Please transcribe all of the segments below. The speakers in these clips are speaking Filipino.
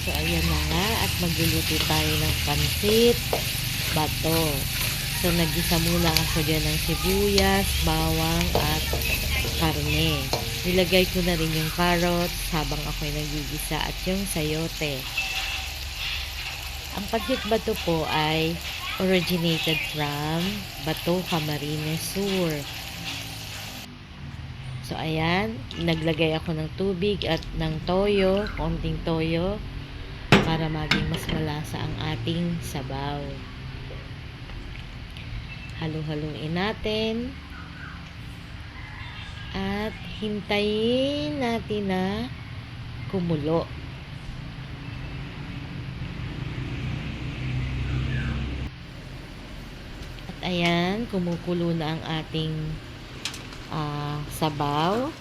So, ayan na nga. At magluluto tayo ng pansit bato. So, nagisa muna ako dyan ng sibuyas, bawang, at karne. Nilagay ko na rin yung carrots habang ako'y nagigisa at yung sayote. Ang pansit bato po ay originated from Bato, Camarines Sur. So, ayan. Naglagay ako ng tubig at ng toyo, konting toyo, para maging mas malasa ang ating sabaw. Halu-haluin natin. At hintayin natin na kumulo. At ayan, kumukulo na ang ating sabaw.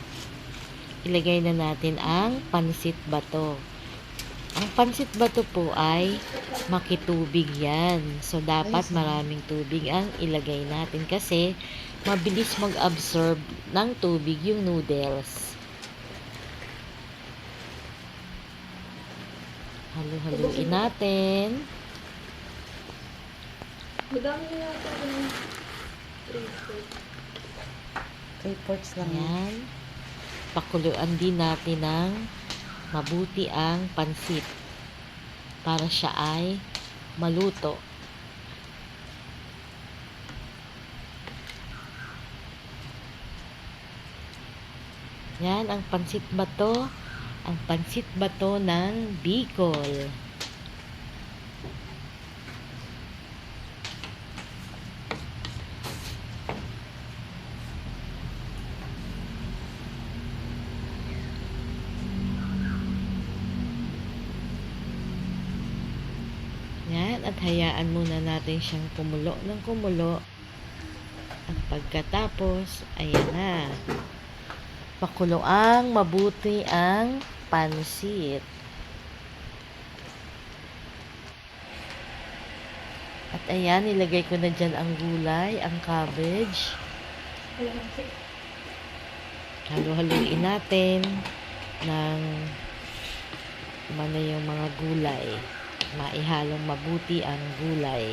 Ilagay na natin ang pansit bato. Ang pansit bato po ay makitubig yan. So, dapat maraming tubig ang ilagay natin kasi mabilis mag-absorb ng tubig yung noodles. Halu-haluin natin. Madami na yata yung 3/4 lang Yan. Pakuluan din natin ng mabuti ang pansit para siya ay maluto. Yan ang pansit bato. Ang pansit bato ng Bicol. Yan, at hayaan muna natin siyang kumulo ng kumulo. At pagkatapos, ayan na. Pakuloang mabuti ang pansit. At ayan, nilagay ko na dyan ang gulay, ang cabbage. Halu-haluin natin ng yung mga gulay. Maihalong mabuti ang gulay.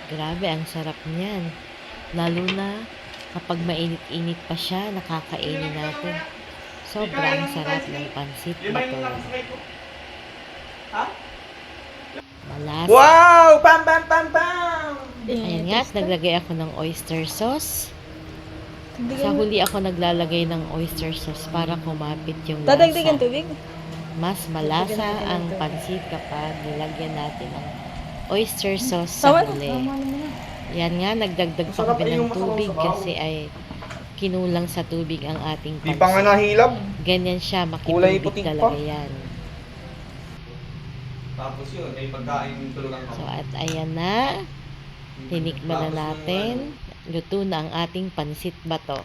Grabe, ang sarap niyan. Lalo na kapag mainit-init pa siya, nakakainin natin. Sobrang sarap ng pansit bato. Malasa. Wow! Pam pam pam pam! Ayan nga, naglagay ako ng oyster sauce. Sa huli ako naglalagay ng oyster sauce para kumapit yung Dadagdagan lasa. tubig? Mas malasa ang pansit kapag nilagyan natin ng oyster sauce sa huli. Yan nga, nagdagdag pa kami ng tubig kasi ay kinulang sa tubig ang ating Di pa nga pansit. nahilab. Ganyan siya, Kulay makitubig puti pa. talaga yan. Tapos yun, ay pagkain tulugan So, at ayan na. Tinikman na natin. Luto na ang ating pansit bato.